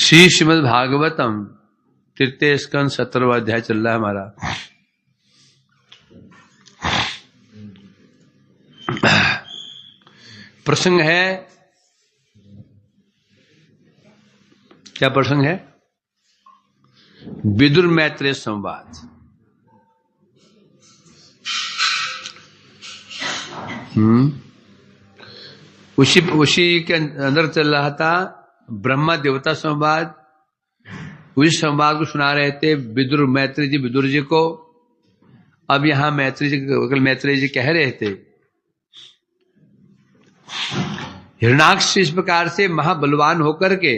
श्री श्रीमद् भागवतम तृतीय स्कंद 17वां अध्याय चल रहा है हमारा। प्रसंग है, क्या प्रसंग है? विदुर मैत्रेय संवाद। उसी के अंदर चल रहा था ब्रह्मा देवता संवाद। उसी संवाद को सुना रहे थे विदुर मैत्रेय जी विदुर जी को। अब यहां मैत्रेय जी कह रहे थे, हिरण्याक्ष इस प्रकार से महाबलवान होकर के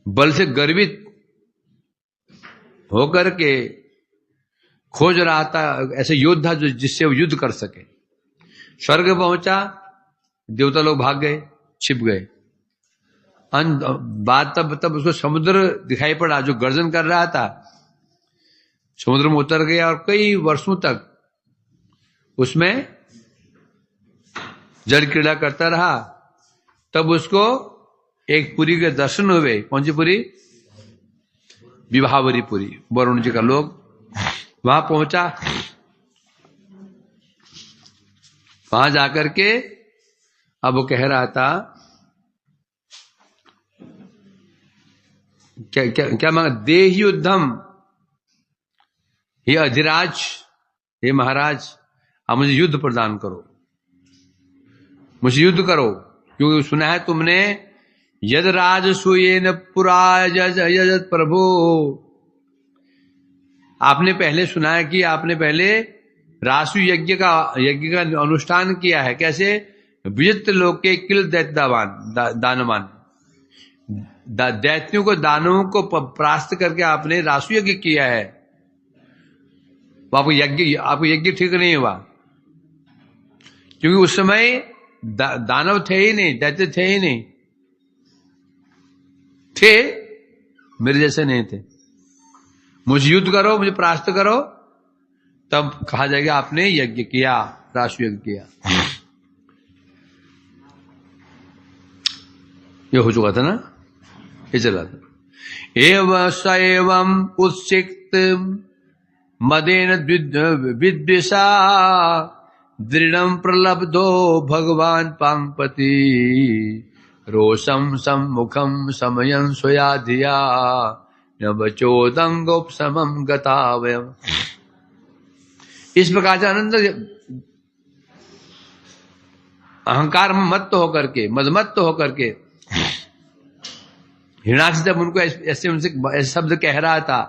बल से गर्वित होकर के खोज रहा था ऐसे योद्धा जो जिससे वो युद्ध कर सके। स्वर्ग पहुंचा, देवता लोग भाग गए, छिप गए। बात तब उसको समुद्र दिखाई पड़ा जो गर्जन कर रहा था। समुद्र में उतर गया और कई वर्षों तक उसमें जल क्रीड़ा करता रहा। तब उसको एक पुरी के दर्शन हुए। कौन सी पुरी? विभावरी पुरी, वरुण जी का लोग। वहां पहुंचा, वहां जाकर के अब वो कह रहा था क्या मांगा? देहि युद्धम, हे अधिराज, हे महाराज, आप मुझे युद्ध प्रदान करो, मुझे युद्ध करो। क्योंकि सुना है तुमने यद राजसूयेन पुरा यजत प्रभु, आपने पहले सुना है कि आपने पहले रासु यज्ञ का अनुष्ठान किया है। कैसे? विजित लोक के किल दानवान, दैत्यों को दानवों को परास्त करके आपने रासु यज्ञ किया है। आपको यज्ञ ठीक नहीं हुआ, क्योंकि उस समय दानव थे ही नहीं, दैत्य थे ही नहीं, थे मेरे जैसे नहीं थे। मुझे युद्ध करो, मुझे परास्त करो, तब कहा जाएगा आपने यज्ञ किया, रासु यज्ञ किया। ये हो चुका था ना, ये चला था। एवं सएवं उत्सिक्त मदेन विद्विषा दृढ़ं प्रलब्धो भगवान पांपति रोषम सम्मुखम समयं स्वया धिया न बचोदंगोपशमं गतावयम्। इस प्रकार से आनंद अहंकार मत्त होकर के, मदमत्त होकर के हिरण्याक्ष जब उनको ऐसे उनसे ऐसे शब्द कह रहा था,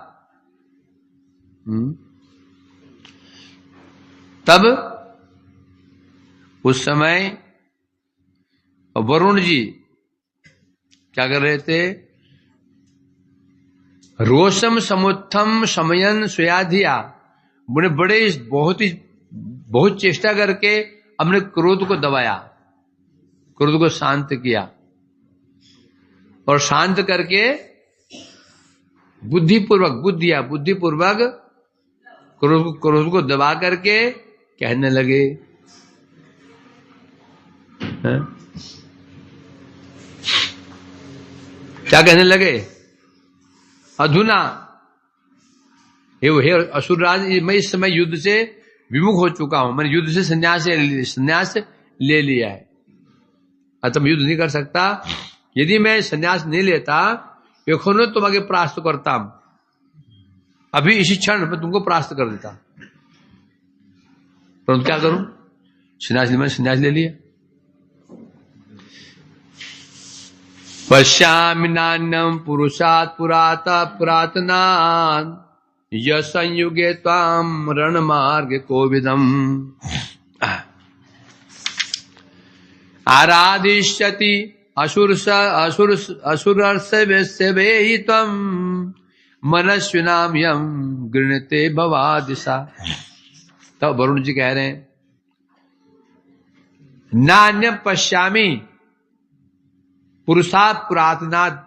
तब उस समय वरुण जी क्या कर रहे थे? रोषम समुत्थम समयन स्वयाधिया, बहुत चेष्टा करके अपने क्रोध को दबाया, क्रोध को शांत किया, और शांत करके बुद्धिपूर्वक क्रोध को दबा करके कहने लगे, क्या कहने लगे? अधुना हे असुरराज, मैं इस समय युद्ध से विमुख हो चुका हूं, मैंने युद्ध से संन्यास ले लिया है, अतः मैं युद्ध नहीं कर सकता। यदि मैं संन्यास नहीं लेता, यखोनो तुम आगे परास्त करता, अभी इसी क्षण मैं तुमको परास्त कर देता, परंतु क्या करूं? संन्यास ले लिया। पश्यामि नान्यं पुरुषात् पुरातनात् संयुगे त्वां रणमार्गे कोविदम् आराधिष्यति असुरस्य त्वं मनस्विनां यं गृणते भवादिशा। तब वरुण जी कह रहे हैं, नान्यं पश्यामि पुरुषात् पुरातनात्,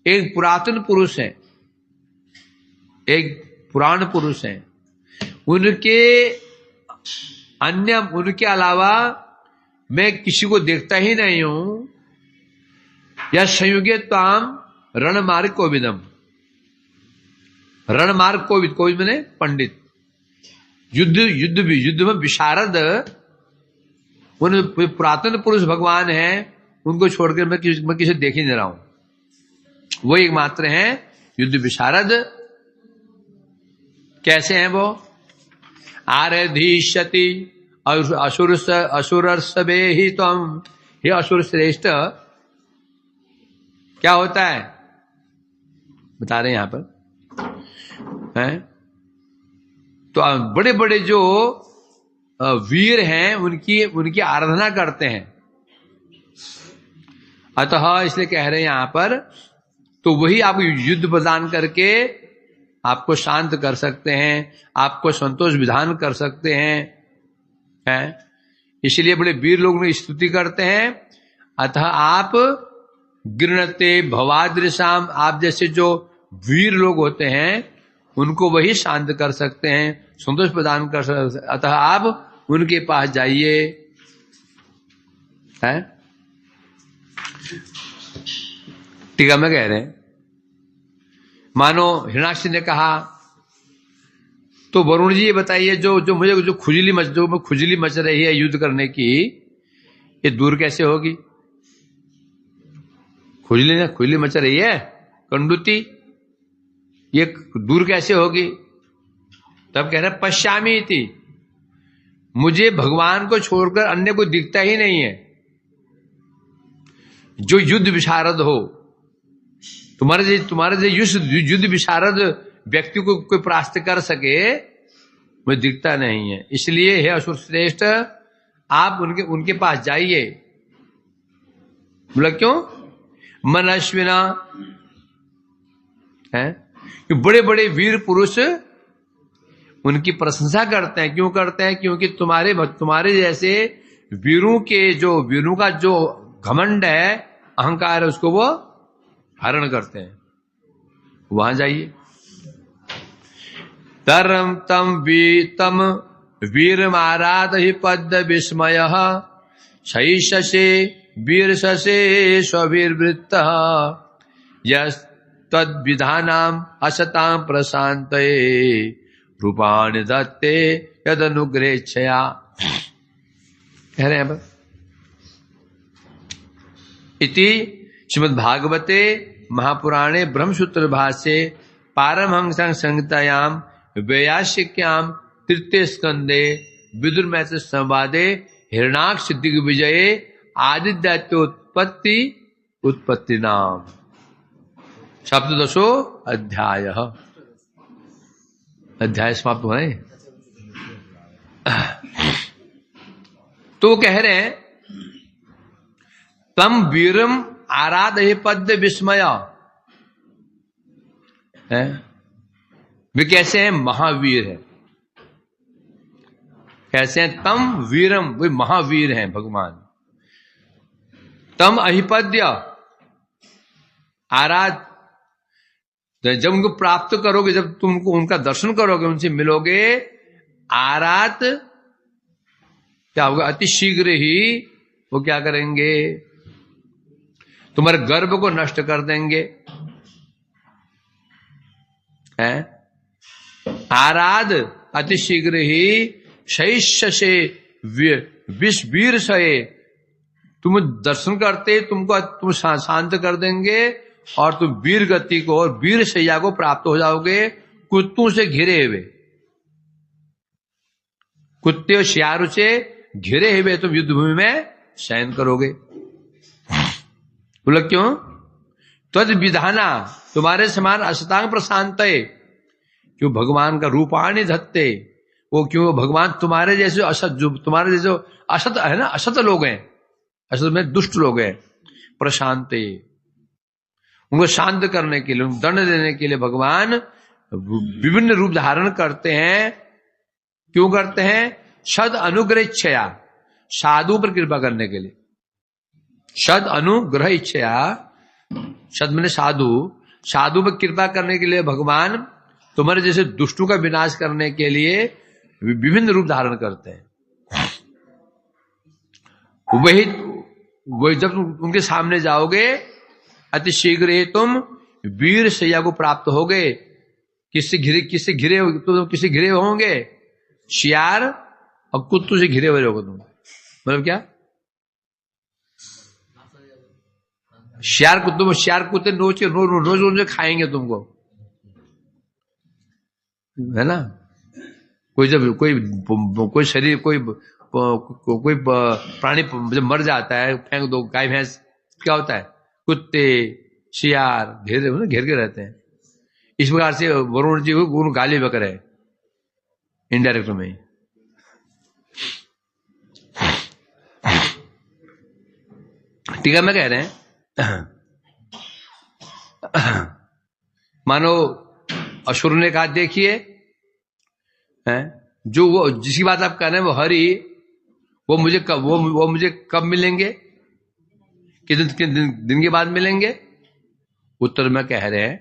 एक पुरातन पुरुष है, एक पुराण पुरुष है, उनके अलावा मैं किसी को देखता ही नहीं हूं। या संयुगे ताम रणमार्ग कोविदम, रणमार्ग कोविद, कोविद मैंने पंडित, युद्ध में विशारद, उन पुरातन पुरुष भगवान हैं, उनको छोड़कर मैं किसी देख ही नहीं रहा हूं, वो एकमात्र हैं युद्ध विशारद। कैसे हैं वो? आरधीष्यति असुर सबे ही तम, हे असुर श्रेष्ठ, क्या होता है बता रहे हैं यहां पर, हैं तो बड़े बड़े जो वीर हैं उनकी आराधना करते हैं, अतः इसलिए कह रहे हैं यहां पर, तो वही आपको युद्ध प्रदान करके आपको शांत कर सकते हैं, आपको संतोष विधान कर सकते हैं, इसलिए बड़े वीर लोग स्तुति करते हैं। अतः आप गृणते भवादृशाम, आप जैसे जो वीर लोग होते हैं उनको वही शांत कर सकते हैं, संतोष प्रदान कर सकते हैं, अतः आप उनके पास जाइए। टीका में कह रहे हैं, मानो हिरणाक्ष ने कहा, तो वरुण जी ये बताइए, जो मुझे जो खुजली मच रही है युद्ध करने की, ये दूर कैसे होगी? खुजली मच रही है कंडुती, ये दूर कैसे होगी? तब कह रहे पश्यामी थी, मुझे भगवान को छोड़कर अन्य कोई दिखता ही नहीं है जो युद्ध विशारद हो। तुम्हारे जो युद्ध विशारद व्यक्ति को कोई परास्त कर सके मुझे दिखता नहीं है, इसलिए हे असुर श्रेष्ठ आप उनके पास जाइए। बोला क्यों? मनस्विना है, बड़े बड़े वीर पुरुष उनकी प्रशंसा करते हैं। क्यों करते हैं? क्योंकि तुम्हारे जैसे वीरों का जो घमंड है, अहंकार है, उसको वो हरण करते हैं। वहां जाइए। तम वीर माराद ही पद विस्मय शैशसे वीर ससे स्ववीर वृत्त तद विधानाम असताम प्रशांत रूपाण दत्ते यद अनुग्रहेच्छया। कह रहे हैं इति श्रीमद्भागवते महापुराणे ब्रह्मसूत्र भाष्ये पारमहंस संहितायाम वैयासिक्याम तृतीय स्कंदे विदुर मैत्र संवादे हिरणाक्ष दिग्विजये आदिदैत्योत्पत्ति उत्पत्ति नाम सप्तदशो अध्याय। अध्याय समाप्त हुए। तो कह रहे हैं तम वीरम आराधे पद्य विस्मय है। वे कैसे हैं? महावीर है। कैसे हैं? तम वीरम, वे महावीर हैं भगवान। तम अहिपद्य आराध, जब उनको प्राप्त करोगे, जब तुमको उनका दर्शन करोगे, उनसे मिलोगे, आरात क्या होगा? अति शीघ्र ही वो क्या करेंगे? तुम्हारे गर्भ को नष्ट कर देंगे। आराध अति शीघ्र ही शैष्य से वीर सये, तुम दर्शन करते तुम शांत कर देंगे और तुम वीर गति को और वीर शैया को प्राप्त हो जाओगे। कुत्तों से घिरे हुए, कुत्ते और शियारों से घिरे हुए तुम युद्ध भूमि में शयन करोगे। बोला क्यों? तद विधाना, तुम्हारे समान असतांग प्रशांत, क्यों भगवान का रूपाणी धत्ते, वो क्यों भगवान तुम्हारे जैसे असत, जो तुम्हारे जैसे असत है ना, असत लोग हैं, असत में दुष्ट लोग हैं, प्रशांत, उनको शांत करने के लिए, दंड देने के लिए भगवान विभिन्न रूप धारण करते हैं। क्यों करते हैं? सद अनुग्रह इच्छया, साधु पर कृपा करने के लिए। सद अनुग्रह इच्छया, सद मैंने साधु, साधु पर कृपा करने के लिए भगवान तुम्हारे जैसे दुष्टों का विनाश करने के लिए विभिन्न रूप धारण करते हैं। वही जब तुम उनके सामने जाओगे अति शीघ्र ही तुम वीर सैया को प्राप्त होगे। किससे घिरे होंगे? शियार और कुत्तों से घिरे हुए होगे तुम। मतलब क्या? शियार कुत्ते रोज खाएंगे तुमको, है ना। कोई शरीर कोई प्राणी जब मर जाता है, फेंक दो, गाय भैंस, क्या होता है? कुत्ते शियार घेर के रहते हैं। इस प्रकार से वरुण जी को गाली बकर है इनडायरेक्ट में। ठीक है, मैं कह रहे हैं मानो असुर ने कहा, देखिए जो वो जिसकी बात आप कह रहे हैं वो हरि, वो मुझे कब मिलेंगे? कितने दिन के बाद मिलेंगे? उत्तर में कह रहे हैं,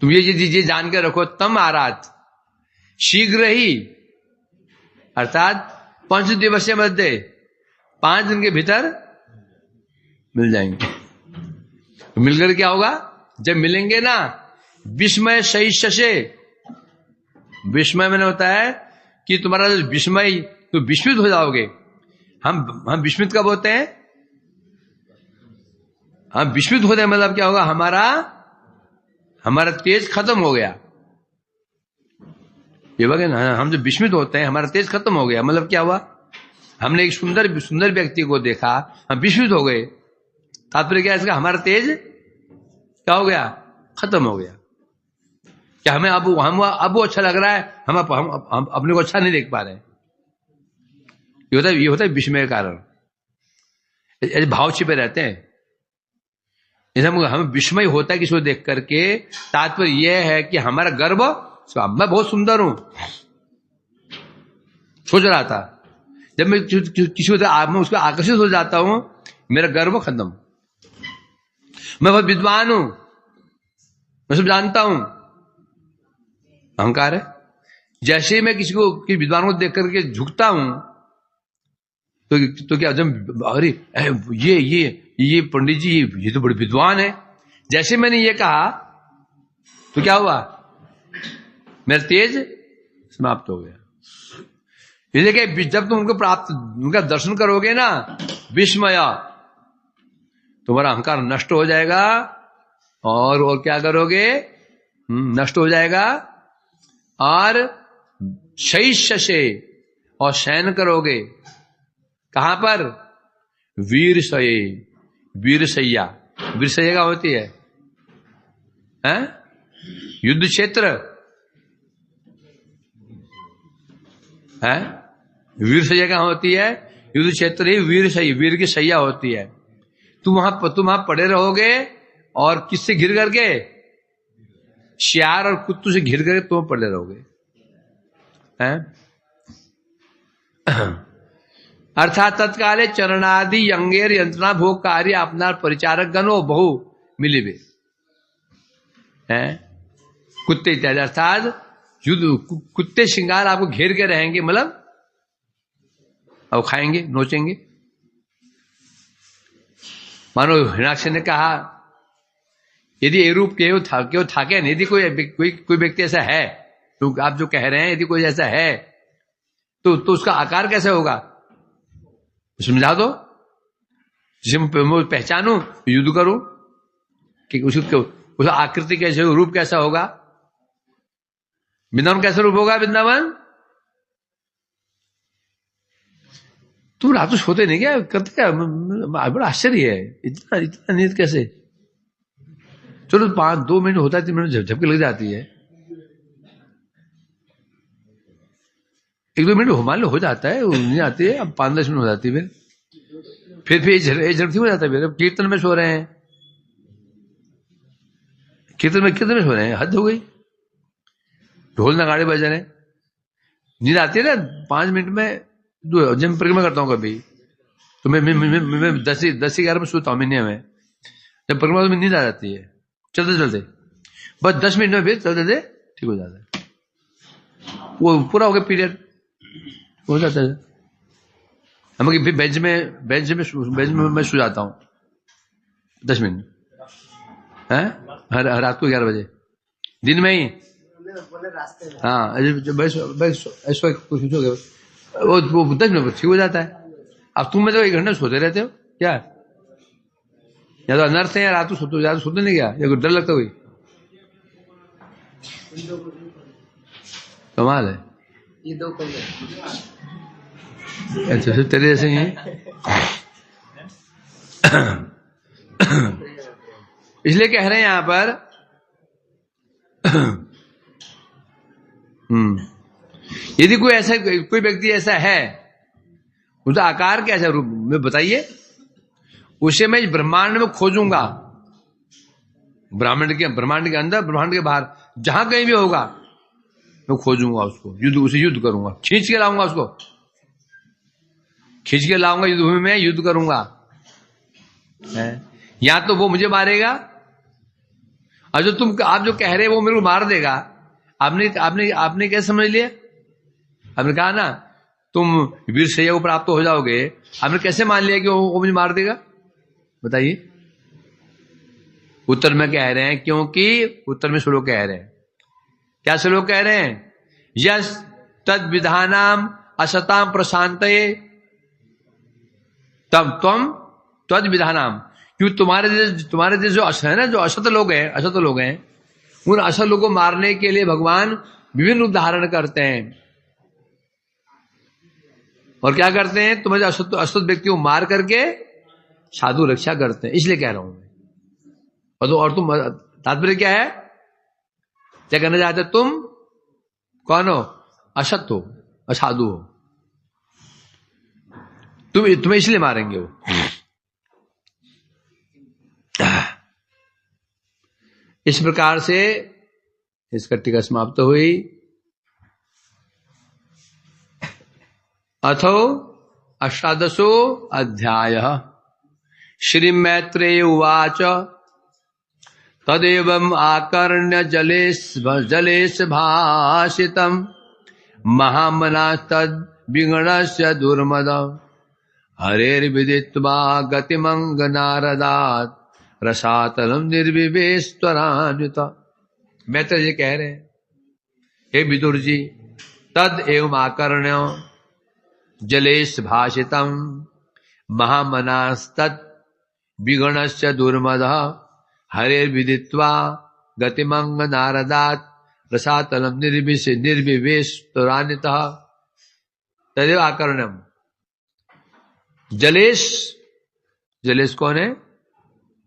तुम ये जान के रखो, तम आरात शीघ्र ही, अर्थात 5 दिवस के मध्य 5 दिन के भीतर मिल जाएंगे। तो मिलकर क्या होगा? जब मिलेंगे ना, विस्मय सही शशे, विस्मय मैंने होता है कि तुम्हारा विस्मय, तो विस्मित हो जाओगे। हम विस्मित कब होते हैं? हम विस्मित होते हैं मतलब क्या होगा? हमारा तेज खत्म हो गया। ये बात है ना, हम जब विस्मित होते हैं हमारा तेज खत्म हो गया, मतलब क्या हुआ? हमने एक सुंदर व्यक्ति को देखा, हम विस्मित हो गए। तात्पर्य क्या है इसका? हमारा तेज क्या हो गया? खत्म हो गया। क्या हमें अब वो अच्छा लग रहा है, हम अपने को अच्छा नहीं देख पा रहे। ये होता है विस्मय का कारण। ऐसे भाव छिपे रहते हैं। हमें विस्मय होता है किसी को देख करके। तात्पर्य यह है कि हमारा गर्व, मैं बहुत सुंदर हूं, सोच रहा था, जब मैं किसी को उसको आकर्षित हो जाता हूं, मेरा गर्व खत्म। मैं बहुत विद्वान हूं, मैं सब जानता हूं, अहंकार है। जैसे ही मैं किसी विद्वान को देख करके झुकता हूं, तो क्या, जब अरे ये पंडित जी ये तो बड़े विद्वान है, जैसे मैंने ये कहा तो क्या हुआ? मेरा तेज समाप्त हो गया। इसलिए जब तुम उनका दर्शन करोगे ना, विस्मय, तुम्हारा अहंकार नष्ट हो जाएगा। और क्या करोगे? नष्ट हो जाएगा। और शैशे, और शयन करोगे। कहां पर? वीरशैया का होती है, युद्ध क्षेत्र है। वीरशैया कहां होती है? युद्ध क्षेत्र ही वीर की शैया होती है। तुम वहां पड़े रहोगे, और किससे घिर करके? शियार और कुत्तों से घिर करके तुम पड़े रहोगे। अर्थात तत्काले चरणादि अंगेर यंत्रणा भोग कार्य अपना परिचारक गणो बहु मिलिबे, कुत्ते इत्यादि। अर्थात कुत्ते श्रृंगार आपको घेर के रहेंगे, मतलब अब खाएंगे, नोचेंगे। मानो हिरणाक्ष ने कहा, यदि ये रूप केवल थाके नहीं, यदि कोई व्यक्ति ऐसा है, तो आप जो कह रहे हैं, यदि कोई ऐसा है तो उसका आकार कैसे होगा? समझा दो, जिसे मैं पहचानूं, युद्ध करूं, कि उसका आकृति कैसे, रूप कैसा होगा? वृंदावन कैसा रूप होगा? वृंदावन तुम रात को सोते नहीं क्या? करते क्या? बड़ा आश्चर्य है, इतना नींद कैसे? चलो 2 मिनट होता है, 3 मिनट झपकी लग जाती है, 1-2 मिनट मान लो हो जाता है, नहीं आती है। अब 5-10 मिनट हो जाती है, फिर झड़ती हो जाता है। कीर्तन में सो रहे हैं, कीर्तन में सो रहे हैं, हद हो गई। ढोल नगाड़े बज रहे हैं, नींद आती है ना 5 मिनट में। जब मैं परिक्रमा करता हूँ कभी, तो मैं 10-11 में सोता हूँ महीने में। जब परिक्रमा में नींद आ जाती है, चलते बस 10 मिनट में फिर चलते ठीक हो जाता है, वो पूरा हो गया पीरियड हो जाता है। हम फिर बेंच में मैं सो जाता हूँ, 10 मिनट है, हर रात को 11 बजे, दिन में ही। हाँ ऐसा कुछ वो 10 मिनट ठीक हो जाता है। अब तुम में तो 1 घंटा सोते रहते हो क्या? या तो अनर्थ है या रात को सोते नहीं क्या, या डर लगता कोई? कमाल है ये 2 अच्छा फिर तेरे जैसे ही हैं। इसलिए कह रहे हैं यहां पर यदि कोई व्यक्ति ऐसा है, उसका आकार कैसा रूप में बताइए, उसे मैं ब्रह्मांड में खोजूंगा, ब्रह्मांड के अंदर, ब्रह्मांड के बाहर, जहां कहीं भी होगा मैं खोजूंगा उसको, उसे युद्ध करूंगा, खींच के लाऊंगा उसको, खींच के लाऊंगा युद्ध भूमि में, युद्ध करूंगा। या तो वो मुझे मारेगा, और जो आप जो कह रहे हैं वो मेरे को मार देगा। आपने क्या समझ लिया? आपने कहा ना तुम वीर शैया को प्राप्त हो जाओगे, आपने कैसे मान लिया कि वो मुझे मार देगा? बताइए। उत्तर में कह रहे हैं, क्योंकि उत्तर में श्लोक कह रहे हैं, क्या श्लोक कह रहे हैं? यस तद विधानाम असताम प्रशांतये तम त्वम तद विधानाम। क्यों तुम्हारे जैसे जो है ना, जो असत लोग हैं, उन असत लोगों को मारने के लिए भगवान विभिन्न रूप धारण करते हैं। और क्या करते हैं? तुम्हारे असत व्यक्ति को मार करके साधु रक्षा करते हैं। इसलिए कह रहा हूं मैं। और तुम तात्पर्य क्या है? क्या कहना चाहते? तुम कौन हो? असत हो, असाधु हो, तुम्हें इसलिए मारेंगे वो। इस प्रकार से इसका टीका समाप्त हुई। अथो अष्टादशो अध्याय। श्री मैत्रेय उवाच तदेवं आकर्ण्य जलेश भाषितम् महामना तद विगणस्य दुर्मद हरेर्विदित्वा गतिमंग नारदात् रसातलम निर्विवेशत्वरान्वित। मैत्रेय जी कह रहे हैं, हे विदुर जी, तद एवं आकर्ण्य जलेश भाषितम महामनास्तत् विगणस्य दुर्मद हरेर्विदित्वा गतिमंग नारदात् रसातलम निर्विवेशत्वरान्वित। तदेव आकर्ण्यम। जलेश कौन है?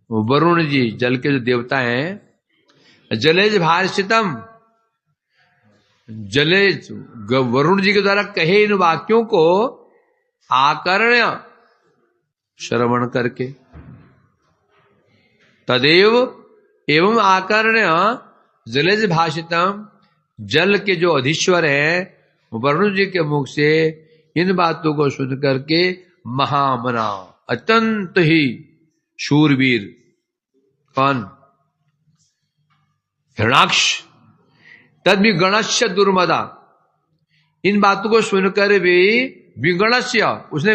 वरुण जी, जल के जो देवता हैं। जलेश भाषितम, जलेश वरुण जी के द्वारा कहे इन वाक्यों को आकर्ण्य श्रवण करके, तदेव एवं आकर्ण्य जलेश भाषितम, जल के जो अधीश्वर है वरुण जी के मुख से इन बातों को सुन करके महामना, अत्यंत ही शूरवीर, कौन? हिरणाक्ष, तद विगणस्य दुर्मदा, इन बातों को सुनकर भी विगणस्य, उसने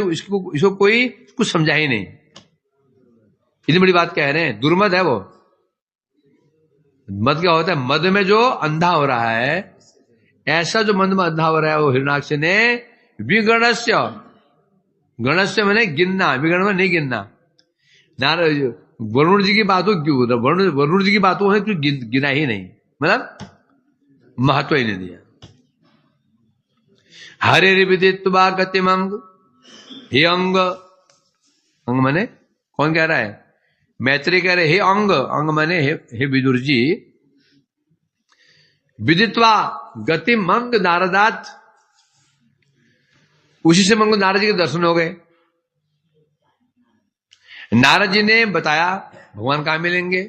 इसको कोई कुछ समझा ही नहीं। इतनी बड़ी बात कह रहे हैं, दुर्मद है वो। मद क्या होता है? मद में जो अंधा हो रहा है, ऐसा जो मद में अंधा हो रहा है वो हिरणाक्ष ने विगणस्य, गणस्य मैंने गिनना, विगण में नहीं गिनना। वरुण जी की बातों वरुण जी की बातों है, क्यों गिना ही नहीं, मतलब महत्व ही नहीं दिया। हरे विदित्वा गतिमंग, हे अंग, अंग माने कौन कह रहा है? मैत्रेय कह रहे हे अंग, अंग माने हे विदुर जी, विदित्वा गतिमंग नारदात, उसी से मंगल नारद जी के दर्शन हो गए। नारद जी ने बताया भगवान कहां मिलेंगे।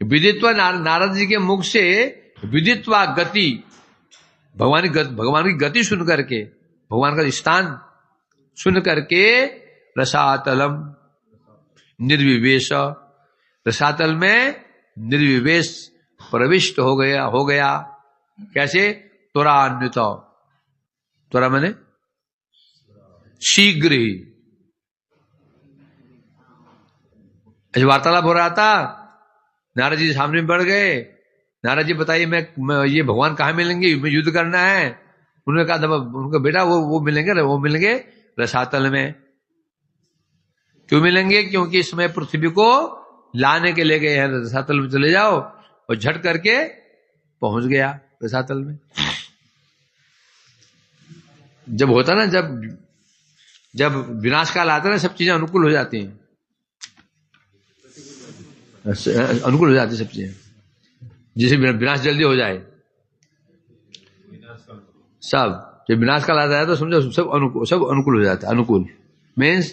विदित्वा, नारद जी के मुख से विदित्वा गति, भगवान की गति सुन करके, भगवान का स्थान सुन करके, रसातलम निर्विवेश, रसातल में निर्विवेश प्रविष्ट हो गया। कैसे? त्वरान्वित, त्वरा मैंने शीघ्र ही, ऐसे वार्तालाप हो रहा था, नारद जी सामने बढ़ गए। नारद जी बताइए मैं ये भगवान कहाँ मिलेंगे, मैं युद्ध करना है। उन्होंने कहा उनका बेटा वो मिलेंगे रसातल में। क्यों मिलेंगे? क्योंकि इस समय पृथ्वी को लाने के लिए गए हैं, रसातल में चले जाओ। और झट करके पहुंच गया रसातल में। जब होता ना, जब विनाश काल आता है ना, सब चीजें अनुकूल हो जाती हैं, अनुकूल हो जाती सब चीजें, जिसे विनाश जल्दी हो जाए। सब जब विनाश काल आता है तो समझो सब अनुकूल हो जाता है। अनुकूल मीन्स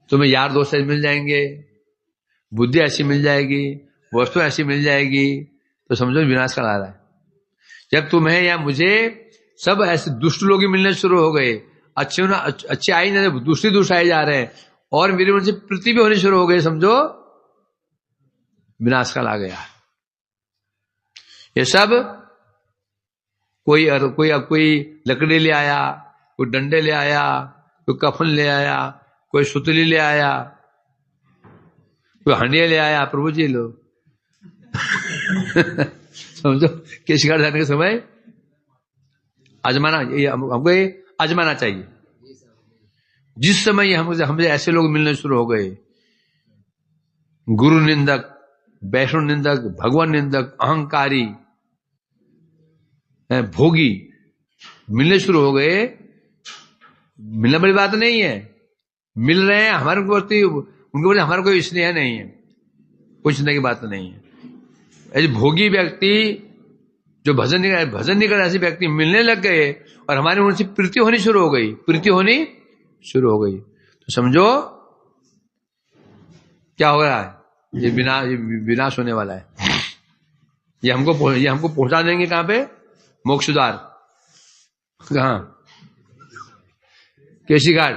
तुम्हें यार दोस्त ऐसे मिल जाएंगे, बुद्धि ऐसी मिल जाएगी, वस्तु ऐसी मिल जाएगी, तो समझो विनाश काल आ रहा है। जब तुम्हें या मुझे सब ऐसे दुष्ट लोग ही मिलने शुरू हो गए, अच्छे आई ना, दूसरे आए जा रहे हैं, और मेरी उनसे प्रीति भी होनी शुरू हो गई, समझो विनाश काल आ गया। ये सब कोई लकड़ी ले आया, कोई डंडे ले आया, कोई कफन ले आया, कोई सुतली ले आया, कोई हंडिया ले आया। प्रभु जी लो समझो कि शिकार जाने के समय आजमाना, हमको ये आजमाना चाहिए। जिस समय हमसे ऐसे लोग मिलने शुरू हो गए, गुरु निंदक, वैष्णव निंदक, भगवान निंदक, अहंकारी, भोगी मिलने शुरू हो गए। मिलना बड़ी बात नहीं है, मिल रहे हैं हमारे प्रति, उनके प्रति हमारा कोई स्नेह नहीं है, कुछ चिंता की बात नहीं है। ऐसे भोगी व्यक्ति जो भजन नहीं कर ऐसे व्यक्ति मिलने लग गए, और हमारे उनसे प्रीति होनी शुरू हो गई, तो समझो क्या हो रहा है, ये विनाश होने वाला है। ये हमको पहुंचा देंगे कहां पे? मोक्ष द्वार। कहां? केशी घाट,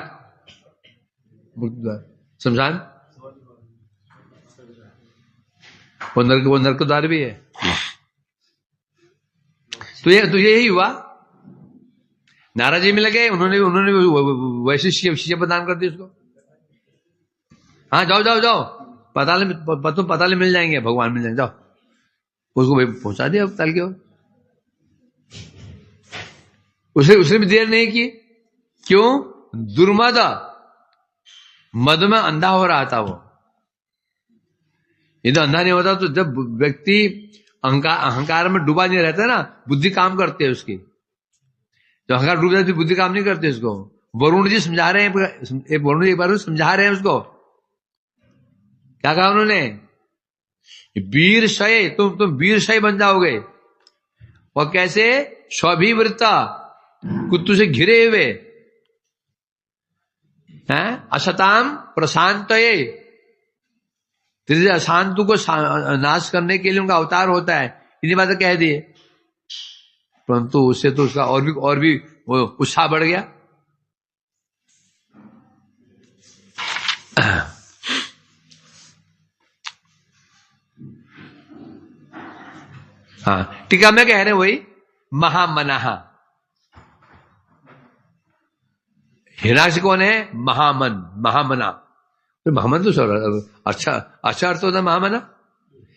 मुक्ति द्वार, शमशान, वो नरक द्वार भी है। तो यही हुआ। नाराज जी मिल गए, उन्होंने वैसे शिष्य प्रदान कर दी उसको। हाँ जाओ पताल मिल जाएंगे, भगवान मिल जाएंगे, जाओ। उसको पहुंचा दिया तल के ओर। उसने भी देर नहीं की। क्यों? दुर्मद मद में अंधा हो रहा था वो। यदि अंधा नहीं होता तो जब व्यक्ति अहंकार में डूबा नहीं रहता ना, बुद्धि काम करती है उसकी। जब अहंकार डूब जाती बुद्धि काम नहीं करती उसको। वरुण जी समझा रहे हैं, वरुण जी एक बार समझा रहे हैं उसको। क्या कहा उन्होंने? वीर शय, तुम वीर शय बन जाओगे। और कैसे? स्वभिवृता, कुत्तू से घिरे हुए हैं, असताम प्रशांतये, तेरे अशांत को नाश करने के लिए उनका अवतार होता है। इतनी बातें कह दिए, परंतु उससे तो उसका और भी उत्साह बढ़ गया। हाँ, टीका में कह रहे हैं वही महामनः। हिरण्याक्ष कौन है? महामन, महामना। तो महामन तो अच्छा अर्थ होता है महामना।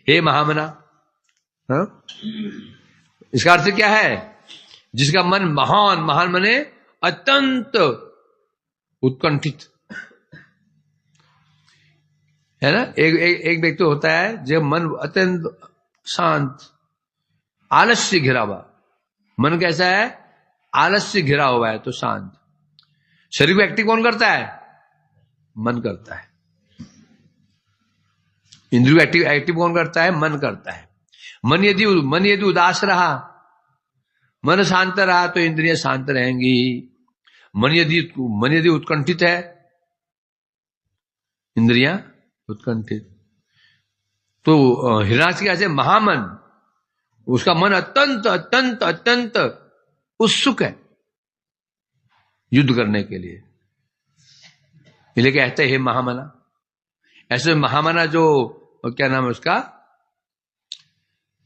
हे महामना, हाँ? इसका अर्थ क्या है? जिसका मन महान मने अत्यंत उत्कंठित है ना। एक व्यक्ति होता है जब मन अत्यंत शांत, आलस्य घिरा हुआ। मन कैसा है? आलस्य घिरा हुआ है तो शांत। शरीर को एक्टिव कौन करता है? मन करता है। इंद्रियों को एक्टिव कौन करता है? मन करता है। मन यदि उदास रहा, मन शांत रहा तो इंद्रियां शांत रहेंगी। मन यदि उत्कंठित है, इंद्रियां उत्कंठित। तो हिरण्याक्ष कैसे? महामन, उसका मन अत्यंत अत्यंत अत्यंत उत्सुक है युद्ध करने के लिए। इसलिए कहते हैं महामना। ऐसे महामना जो, क्या नाम है उसका?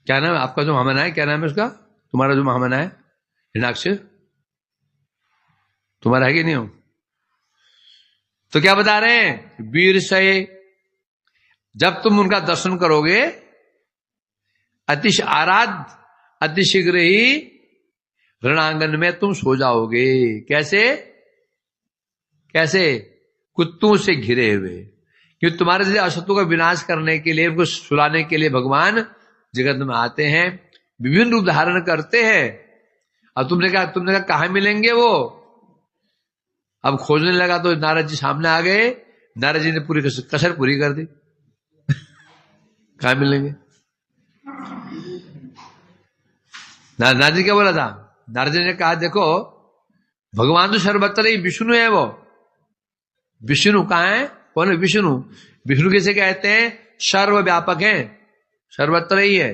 क्या नाम है आपका जो महामना है? क्या नाम है उसका? तुम्हारा जो महामना है हिरण्याक्ष, तुम्हारा है कि नहीं हो? तो क्या बता रहे हैं? वीर शय, जब तुम उनका दर्शन करोगे अतिशीघ्र ही रणांगन में तुम सो जाओगे। कैसे? कैसे? कुत्तों से घिरे हुए। क्योंकि तुम्हारे लिए असत्यों का विनाश करने के लिए, उनको सुलाने के लिए भगवान जगत में आते हैं, विभिन्न रूप धारण करते हैं। अब तुमने कहा कहां मिलेंगे वो? अब खोजने लगा तो नारद जी सामने आ गए। नारद जी ने पूरी कसर पूरी कर दी। कहां मिलेंगे? नारद जी क्या बोला था? नारद जी ने कहा देखो भगवान तो सर्वत्र ही विष्णु है। वो विष्णु कहाँ है? कौन है विष्णु? विष्णु किसे कहते हैं? सर्वव्यापक है, सर्वत्र ही है।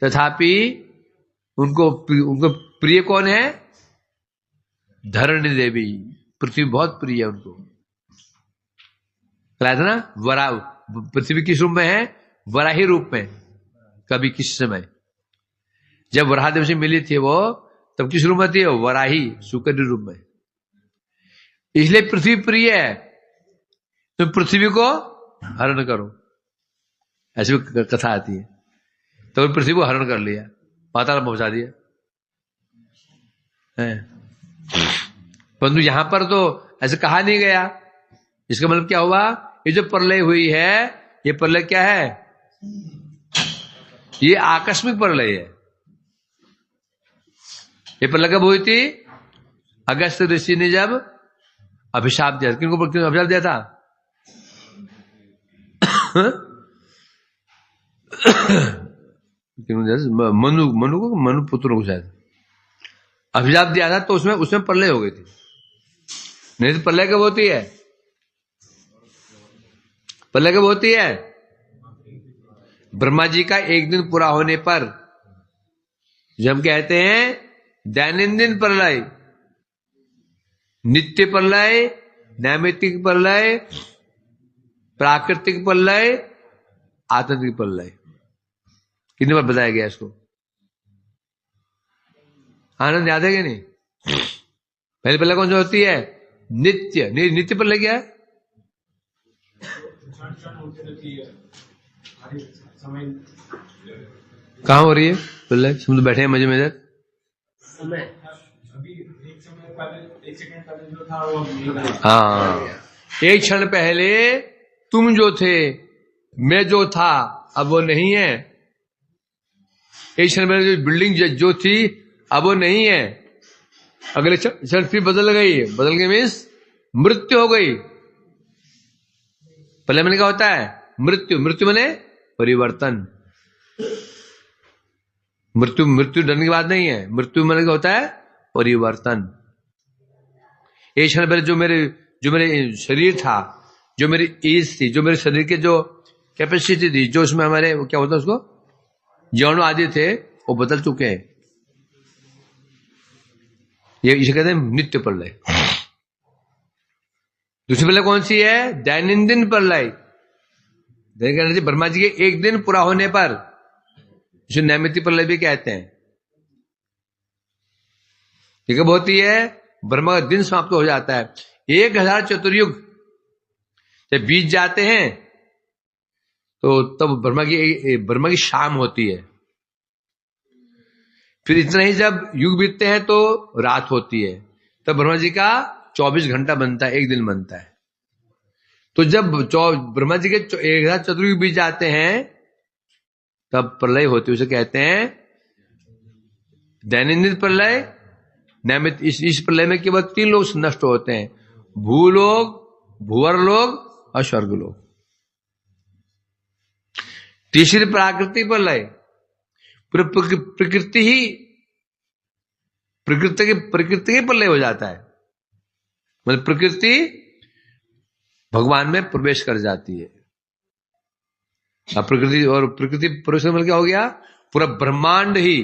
तथापि उनको प्रिय कौन है? धरणी देवी। पृथ्वी बहुत प्रिय है उनको। कहा था ना वरा, पृथ्वी किस रूप में है? वराही रूप में। कभी किस समय जब वराहदेव से मिली थी वो, तब किस रूप में थी? वराही, सुकन्या रूप में। इसलिए पृथ्वी प्रिय है, तो पृथ्वी को हरण करो, ऐसी भी कथा आती है। तो पृथ्वी को हरण कर लिया, पाताल पहुंचा दिया। परंतु यहां पर तो ऐसे कहा नहीं गया। इसका मतलब क्या हुआ? ये जो प्रलय हुई है, ये प्रलय क्या है? ये आकस्मिक प्रलय है। ये प्रलय कब हुई थी? अगस्त ऋषि ने जब अभिशाप दिया। किनको अभिशाप दिया था? मनु पुत्र को शायद अभिशाप दिया था, तो उसमें प्रलय हो गई थी। नहीं तो प्रलय कब होती है? प्रलय कब होती है? ब्रह्मा जी का एक दिन पूरा होने पर, जब हम कहते हैं दैनंदिन प्रलय, नित्य प्रलय, नैमित्तिक प्रलय, प्राकृतिक प्रलय, आतंकिक प्रलय, कितनी बार बताया गया इसको? आनंद याद है कि नहीं? पहले प्रलय कौन सी होती है? नित्य। नित्य प्रलय क्या है? कहां हो रही है प्रलय? हम तो बैठे हैं मजे में इधर। हाँ, एक क्षण पहले तुम जो थे, मैं जो था, अब वो नहीं है। एक क्षण पहले जो बिल्डिंग जो थी, अब वो नहीं है। अगले क्षण फिर बदल गई। बदल गई मीन्स मृत्यु हो गई। पहले मैंने क्या होता है? मृत्यु। मृत्यु मैंने परिवर्तन। मृत्यु डरने की बात नहीं है। मृत्यु मैंने क्या होता है? परिवर्तन। एक क्षण पहले जो मेरे शरीर था, जो मेरी एज थी, जो मेरे शरीर के जो कैपेसिटी थी, जो उसमें हमारे क्या होता है उसको जीवाणु आदि थे, वो बदल चुके हैं। ये इसे कहते हैं नित्य प्रलय। दूसरी प्रलय कौन सी है? दैनंदिन प्रलय। ब्रह्मा जी के एक दिन पूरा होने पर, जिसे नैमित्तिक प्रलय भी कहते हैं। ये कब होती है? ब्रह्मा का दिन समाप्त हो जाता है। 1000 चतुर्युग जब बीत जाते हैं, तो तब ब्रह्मा की शाम होती है। फिर इतना ही जब युग बीतते हैं तो रात होती है। तब ब्रह्मा जी का 24 घंटा बनता है, एक दिन बनता है। तो जब ब्रह्मा जी के 1000 चतुर्युग बीत जाते हैं, तब प्रलय होती है। उसे कहते हैं दैनंदिन प्रलय, नैमित। इस प्रलय में केवल 3 लोग नष्ट होते हैं: भूलोक, भूवर्लोक और स्वर्गलोक। तीसरी प्राकृतिक प्रलय, प्रकृति के प्रलय हो जाता है। मतलब प्रकृति भगवान में प्रवेश कर जाती है। अब प्रकृति प्रवेश मतलब क्या हो गया? पूरा ब्रह्मांड ही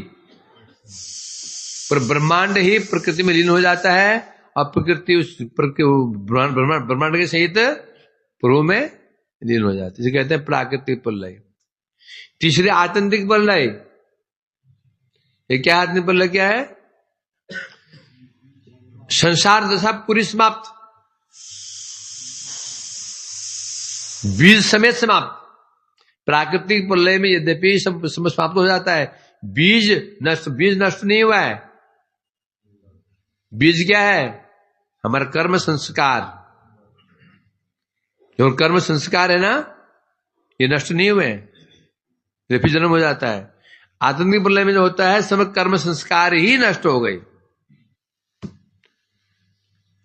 प्रकृति में लीन हो जाता है, और प्रकृति उस ब्रह्मांड के सहित प्रभु में लीन हो जाती है। इसे कहते हैं प्राकृतिक प्रलय। तीसरे आत्यंतिक प्रलय। ये क्या आत्यंतिक प्रलय क्या है? संसार दशा पूरी समाप्त, बीज समेत समाप्त। प्राकृतिक प्रलय में यद्यपि सब समाप्त हो जाता है, बीज नष्ट नहीं हुआ है। बीज क्या है? हमारा कर्म संस्कार। जो कर्म संस्कार है ना, ये नष्ट नहीं हुए, ये फिर जन्म हो जाता है। आत्मिक प्रलय में जो होता है, सब कर्म संस्कार ही नष्ट हो गई,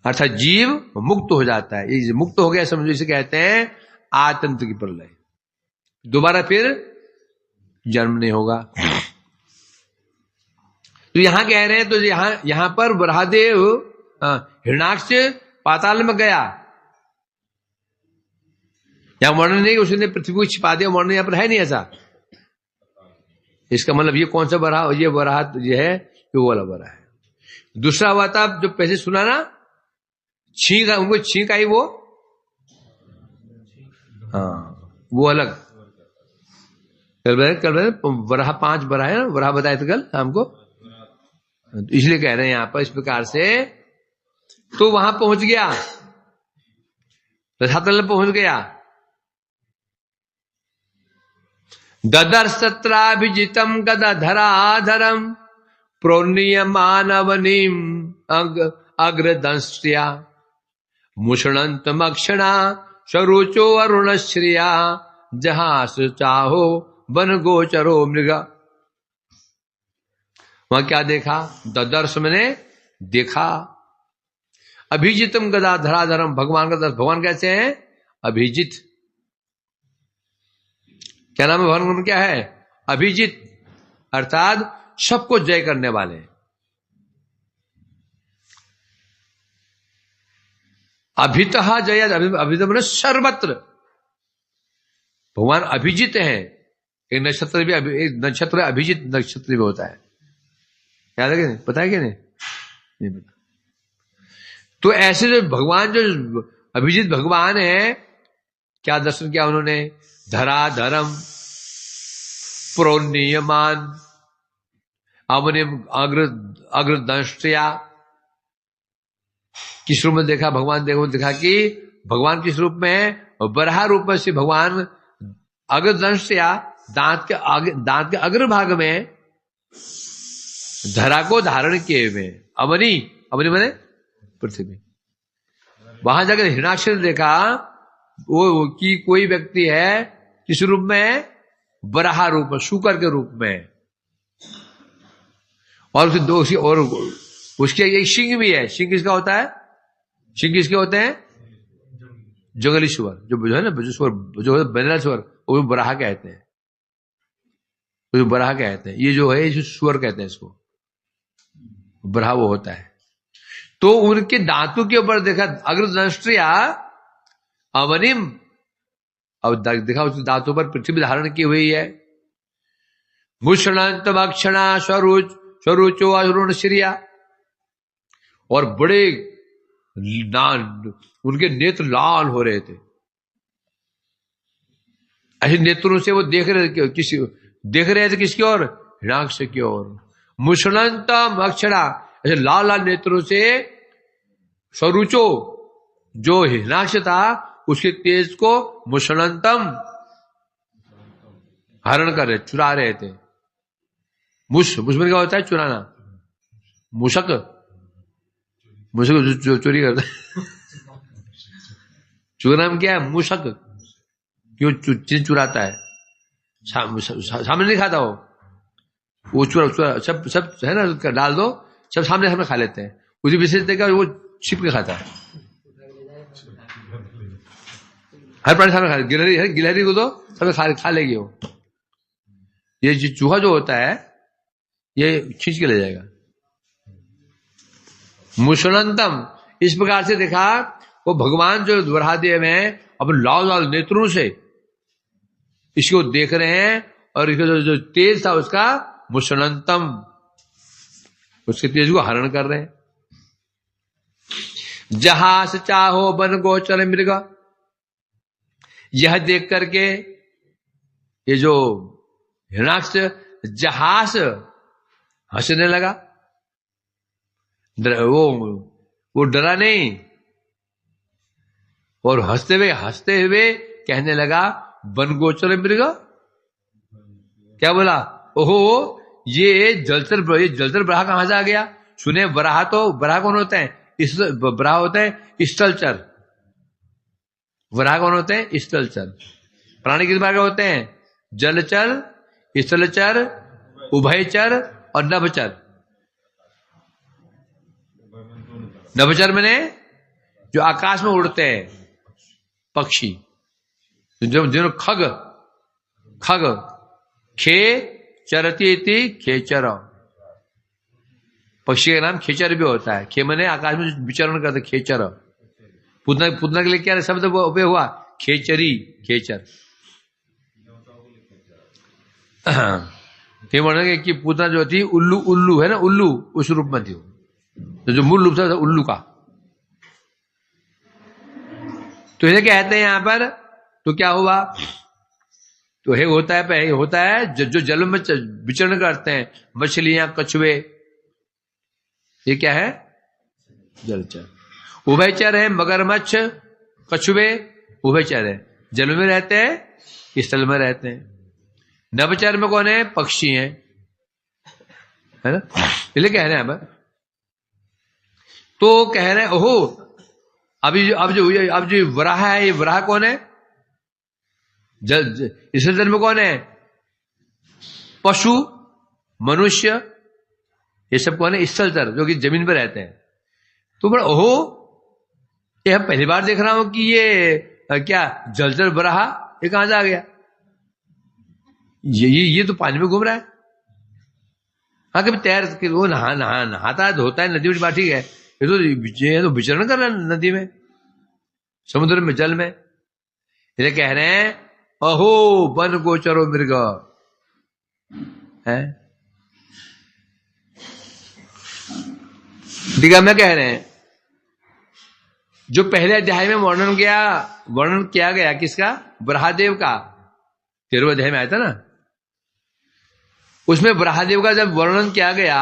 अर्थात जीव मुक्त हो जाता है। ये मुक्त हो गया समझो, इसे कहते हैं आतंत्रिक प्रलय। दोबारा फिर जन्म नहीं होगा। तो यहां कह रहे हैं, तो यहां पर वराहदेव हिरण्याक्ष पाताल में गया। यहां वर्णन नहीं, उसने पृथ्वी को छिपा दिया, वर्णन यहां पर है नहीं ऐसा। इसका मतलब ये कौन सा वराह? ये वराह ये है, ये वाला वराह है। दूसरा हुआ था जो पहले सुना ना, छींक, उनको छींक आई, वो हाँ वो अलग। कल वराह 5 वराह है ना, वराह बताए थे कल हमको, इसलिए कह रहे हैं यहां पर इस प्रकार से। तो वहां पहुंच गया, रसातल पहुंच गया। ददर्शत्राभिजितम गदाधराधरम प्रोन्नीयमानवनीम अग्रदंष्ट्या मुषणंतमक्षणा स्वरुचो अरुणश्रिया जहास चाहो वन गोचरो मृग। वहां क्या देखा? ददर्श मैंने देखा। अभिजितम गदाधराधरम, भगवान का दर्श। भगवान कैसे हैं? अभिजित। क्या नाम है भगवान का? क्या है? अभिजित, अर्थात सबको जय करने वाले। अभितः जय, अभित मैंने सर्वत्र। भगवान अभिजित हैं। एक नक्षत्र भी, एक नक्षत्र अभिजित नक्षत्र भी होता है, याद है कि नहीं? पता है कि नहीं पता। तो ऐसे जो भगवान, जो अभिजित भगवान है, क्या दर्शन किया उन्होंने? धराधरम प्रोन्नीयमान अवनिम अग्रदंष्ट्या। किस रूप में देखा? भगवान देखा कि भगवान किस रूप में है? बराह रूप में से भगवान अग्रदंष्ट्या, दांत के अग्रभाग में धरा को धारण किए हुए। अवनी, अवनी माने पृथ्वी। वहां जाकर हिरण्याक्ष ने देखा वो कि कोई व्यक्ति है, किस रूप में? बराह रूप में, शूकर के रूप में। और उसके दो, और उसके एक सिंह भी है। सिंह किसका होता है? सिंह किसके होते हैं? जंगली सुअर, जो है ना, जो बनेला सुअर, वो बराह कहते हैं। तो बराह कहते हैं, ये जो है, ये सुअर कहते हैं इसको, बराह वो होता है। तो उनके दांतों के ऊपर देखा अग्रदंष्ट्या अवनिम, अब देखा उसके दांतों पर पृथ्वी धारण की हुई है। मुषणंत अक्षणा स्वरुचो अरुण श्रिया, और बड़े उनके नेत्र लाल हो रहे थे। ऐसे नेत्रों से वो देख रहे थे किसकी ओर? हिरण्याक्ष की ओर। मुषणंतम अक्षणा, ऐसे लाल लाल नेत्रों से स्वरुचो, जो हिरण्याक्ष था उसके तेज को मुषणंतम हरण कर रहे, चुरा रहे थे। मुष्मन क्या होता है? चुराना। मूषक जो चोरी करता है। चोरी नाम क्या है? मूषक। क्यों चीज चुराता है? सामने नहीं खाता वो चुरा सब है ना, डाल दो, सब सामने खा लेते हैं। उसी विशेषता का वो छिप के खाता है। हर प्राणी सामने खा ले। गिलहरी को दो, सब खा लेगी वो। ये चूहा जो होता है, ये खींच के ले जाएगा। मुषणंतम, इस प्रकार से देखा वो भगवान जो वराहदेव हैं, अपने लाल लाल नेत्रों से इसको देख रहे हैं, और इसका जो तेज था उसका मुषणंतम, उसके तेज को हरण कर रहे हैं। जहास चाहो वन गोचर मृग, यह देख करके ये जो हिरण्याक्ष जहास हंसने लगा। वो डरा नहीं, और हंसते हुए कहने लगा वन गोचर मृग, क्या बोला, ओहो ये जलचर बराह कहां से आ गया। सुने बराह कौन होते हैं, बराह होते हैं स्थलचर। बराह कौन होते हैं, स्थलचर। प्राणी किस प्रकार के होते हैं, जलचर, स्थलचर, उभयचर और नभचर। नभचर मैंने जो आकाश में उड़ते हैं पक्षी, जो खग खे चरती इति खेचर, पक्षी का नाम खेचर भी होता है। खे मैंने आकाश में विचरण करते खेचर। पूतना के लिए क्या शब्द उपयोग हुआ, खेचरी, खेचर। ये बोलेंगे कि पूतना जो थी उल्लू है ना, उल्लू उस रूप में थी, तो जो मूल रूप से उल्लू का। तो इसे कहते हैं यहां पर, तो क्या हुआ, तो हे होता है जो जल में विचरण करते हैं, मछलियां, कछुए, ये क्या है, जलचर। उभयचर है मगरमच्छ, कछुए, उभयचर है, जल में रहते हैं, स्थल में रहते हैं। नभचर में कौन है, पक्षी हैं, है ना, इसलिए कह रहे हैं। अब तो कह रहे हैं ओहो, अब जो वराह है, ये वराह कौन है, इस जन्म में कौन है, पशु, मनुष्य, ये सब कौन है, स्थलचर, जो कि जमीन पर रहते हैं। तो बड़ा ओहो, ये हम पहली बार देख रहा हूं कि ये क्या जलचर बराह ये कहां से आ गया, ये तो पानी में घूम रहा है। हाँ कभी तैर के वो नहाता है, धोता है नदी में, बात ठीक है, ये तो विचरण कर रहा है नदी में, समुद्र में, जल में। इसे कह रहे हैं अहो वन गोचरो मृग है। दिगा में कह रहे हैं, जो पहले अध्याय में वर्णन किया गया किसका, ब्रहादेव का, 13वें अध्याय में आया था ना, उसमें ब्रहादेव का जब वर्णन किया गया,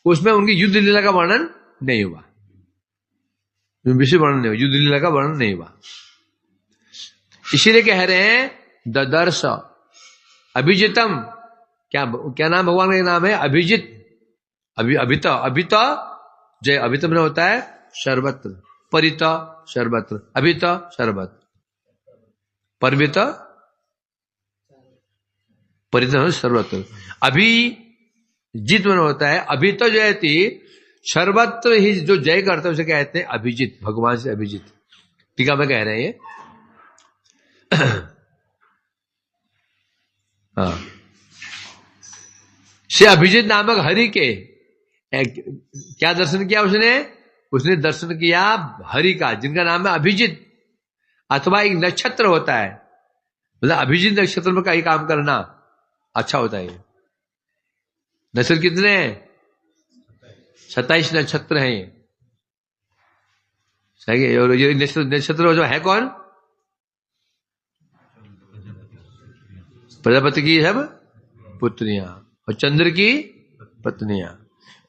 उसमें उनकी युद्ध लीला का वर्णन नहीं हुआ, विषय वर्णन नहीं हुआ, युद्ध लीला का वर्णन नहीं हुआ। इसीलिए कह रहे हैं ददर्श अभिजितम, क्या नाम भगवान का नाम है, अभिजित, अभित जय, अभित में होता है सर्वत्र, परित सर्वत्र, अभित सर्वत्र, परवित परित सर्वत्र, अभिजित में होता है अभित जयति, सर्वत्र ही जो जय करते हैं उसे कहते हैं अभिजित, भगवान से अभिजित। टीका में कह रहे हैं हाँ, से अभिजित नामक हरि के क्या दर्शन किया उसने दर्शन किया हरि का, जिनका नाम है अभिजित, अथवा एक नक्षत्र होता है, मतलब अभिजित नक्षत्र में कहीं काम करना अच्छा होता है। नक्षत्र कितने हैं, 27 नक्षत्र हैं ये, सही है। और ये नक्षत्र जो है कौन, प्रजापति की सब पुत्रियां और चंद्र की पत्नियां,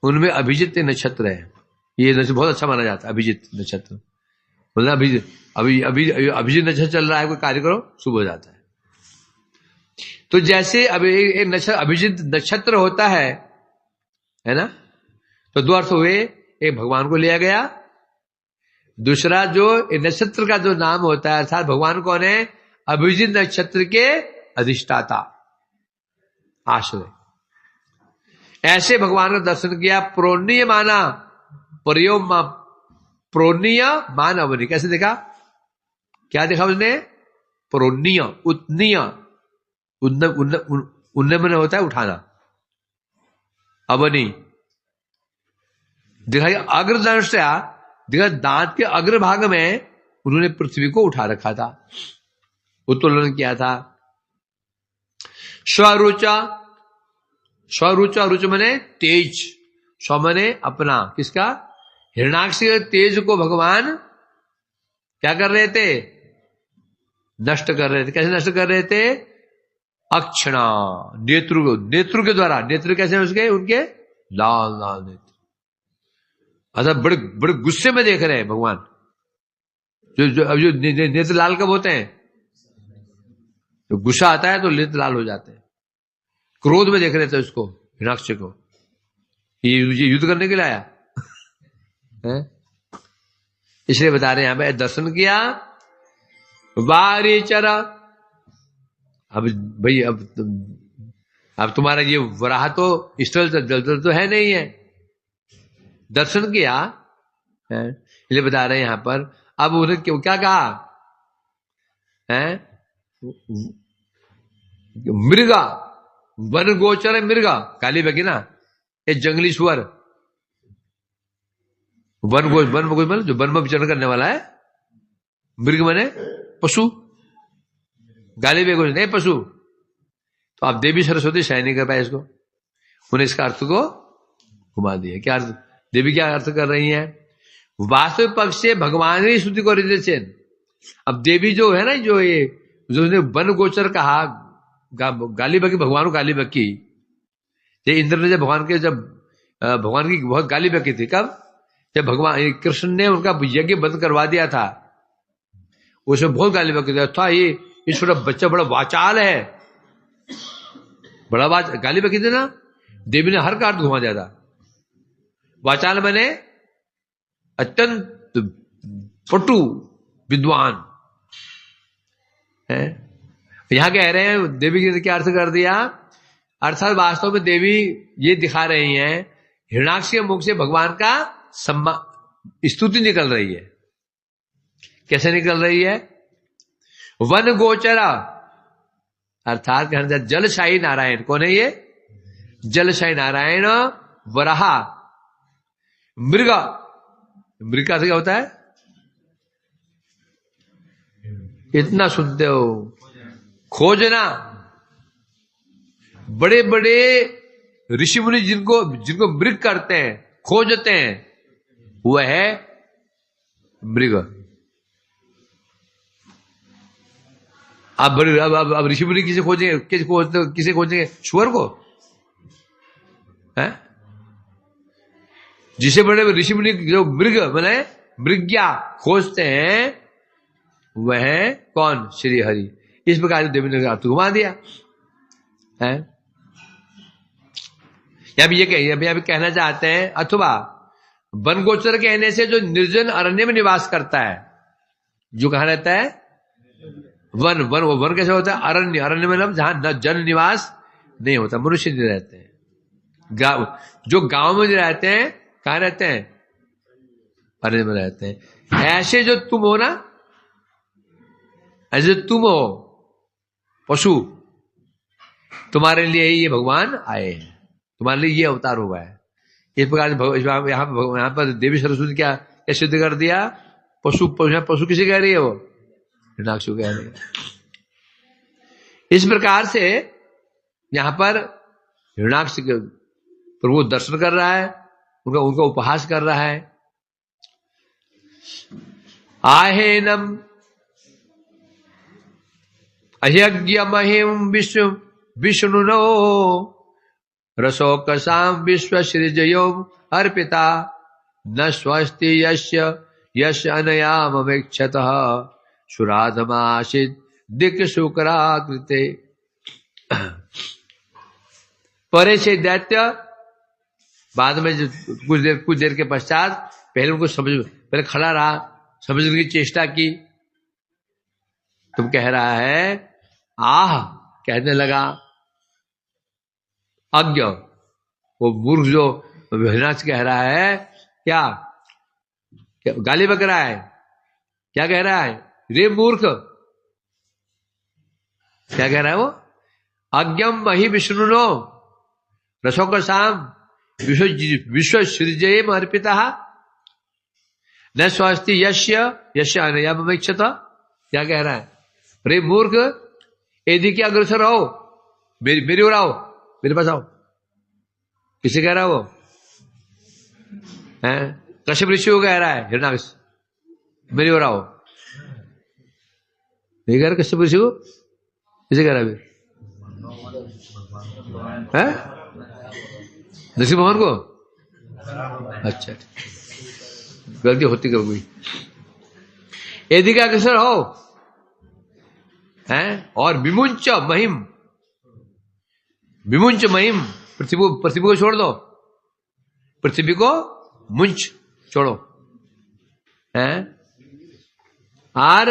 उनमें अभिजित नक्षत्र है। ये नक्षत्र बहुत अच्छा माना जाता है, अभिजित नक्षत्र, मतलब अभिजित नक्षत्र चल रहा है, कोई कार्य करो शुभ हो जाता है। तो जैसे अब एक नक्षत्र अभिजित नक्षत्र होता है ना, तो दो अर्थ हुए, एक भगवान को लिया गया, दूसरा जो नक्षत्र का जो नाम होता है, अर्थात भगवान कौन है, अभिजित नक्षत्र के अधिष्ठाता, आश्रय। ऐसे भगवान का दर्शन किया, प्रोन्नीय माना, प्रोन्नीय मान अवनी, कैसे देखा, क्या देखा उसने, प्रोन्नीय, उत्नीय, उन्नय में होता है उठाना, अवनी दिखाई, अग्रदंष्टा देखा, दांत के अग्रभाग में उन्होंने पृथ्वी को उठा रखा था, उत्तोलन किया था। स्वरुचा, रुच मने तेज, स्व मने अपना, किसका, हिरणाक्ष के तेज को भगवान क्या कर रहे थे, नष्ट कर रहे थे। कैसे नष्ट कर रहे थे, अक्षणा, नेत्र के द्वारा, नेत्र कैसे उसके, उनके लाल लाल नेत्र, अच्छा बड़े बड़े गुस्से में देख रहे हैं भगवान। जो नेत्र लाल कब होते हैं, तो गुस्सा आता है तो नेत्र लाल हो जाते हैं, क्रोध में देख रहे थे उसको, हिरण्याक्ष को, ये युद्ध करने के लिए आया है? इसलिए बता रहे हैं यहां पे दर्शन किया वारी चरा। अब भाई अब तुम्हारा ये वराह तो स्थल जल तो है नहीं है, दर्शन किया है, इसलिए बता रहे हैं यहां पर। अब उन्हें क्यों क्या कहा है? मृगा, वन गोचर है मृगा, काली बगी ना, ये जंगली सुअर, वन गोच मतलब जो वन में विचरण करने वाला है, मृग माने पशु, गाली बेगोच नहीं पशु। तो आप देवी सरस्वती सह नहीं कर पाए इसको, उन्हें इसका अर्थ को घुमा दिया। क्या अर्थ, देवी क्या अर्थ कर रही है? वास्तविक पक्ष से भगवान ही स्तुति को हृदय। अब देवी जो है ना, जो ये जो उसने वन गोचर कहा, गाली बकी, भगवान को गाली बकी, ये इंद्र ने जब भगवान की बहुत गाली बकी थी। कब? जब भगवान कृष्ण ने उनका यज्ञ बंद करवा दिया था, उसमें बहुत गाली बकी था। ये छोटा बच्चा बड़ा वाचाल है, बड़ा गाली बकी थी ना, देवी ने हर कार्य घुमा दिया था। वाचाल मैंने अत्यंत पटु विद्वान है। यहां कह रहे हैं देवी ने क्या अर्थ कर दिया? अर्थात वास्तव में देवी ये दिखा रही हैं, हिरण्याक्ष के मुख से भगवान का स्तुति निकल रही है। कैसे निकल रही है? वन गोचरा, अर्थात कहना जलशाही नारायण। कौन है ये? जलशाही नारायण। वराहा, मृगा, मृगा से क्या होता है? इतना सुनते हो, खोजना। बड़े बड़े ऋषि मुनि जिनको मृग करते हैं, खोजते हैं, वह है मृग। अब ऋषि मुनि किसे खोजेंगे? किसे खोजेंगे? सुअर को है? जिसे बड़े ऋषि मुनि जो मृग बने मृग्या खोजते हैं, वह कौन? श्री हरि। इस प्रकार देवी ने अर्थ घुमा दिया है। या भी ये कहना चाहते हैं, अथवा वन गोचर कहने से जो निर्जन अरण्य में निवास करता है, जो कहां रहता है? वन कैसे होता है? अरण्य, अरण्य में मतलब जहां न जन निवास नहीं होता, मनुष्य नहीं रहते हैं। जो गांव में रहते हैं, कहां रहते हैं? अरण्य में रहते हैं। ऐसे जो तुम हो ना, ऐसे तुम हो पशु, तुम्हारे लिए ही ये भगवान आए हैं, तुम्हारे लिए ये अवतार हुआ है। इस प्रकार यहां पर देवी सरस्वती क्या सिद्ध कर दिया? पशु किसे कह रही है? वो हिरण्याक्ष कह रही है। इस प्रकार से यहां पर हिरण्याक्ष प्रभु दर्शन कर रहा है, उनका उपहास कर रहा है। आहेनम अयज्ञ महिम विष्णुनो रसोकसाम विश्व सृजयो अर्पिता न स्वस्ति यस्य अनयामवेक्षतः सुराधमाशित दिक् शुक्राकृते। परे से दैत्य बाद में कुछ देर के पश्चात पहले उनको पहले खड़ा रहा, समझने की चेष्टा की। तुम कह रहा है आह, कहने लगा अज्ञ, वो मूर्ख जो हिरण्याक्ष कह रहा है, क्या गाली बक रहा है? क्या कह रहा है? रे मूर्ख, क्या कह रहा है वो? अज्ञम मही विष्णुनो रसोकसाम विश्व सृजयेम अर्पिता न स्वस्ति यस्य अनयामवेक्षत। क्या कह रहा है? रे मूर्ख, यदि क्या अग्रसर हो, मेरी ओर आओ, मेरे पास आओ। किसे कह रहा है वो? कश्यप ऋषि को कह रहा है हिरण्याक्ष, मेरी ओर आओ। नहीं कह रहा कश्यप ऋषि को? किसे कह रहा है? नरसिंह भगवान को? अच्छा, गलती होती कभी। यदि का अग्रसर हो, हैं, और विमुंच महिम, विमुंच महिम, पृथ्वी को छोड़ दो, पृथ्वी को मुंच छोड़ो, हैं, और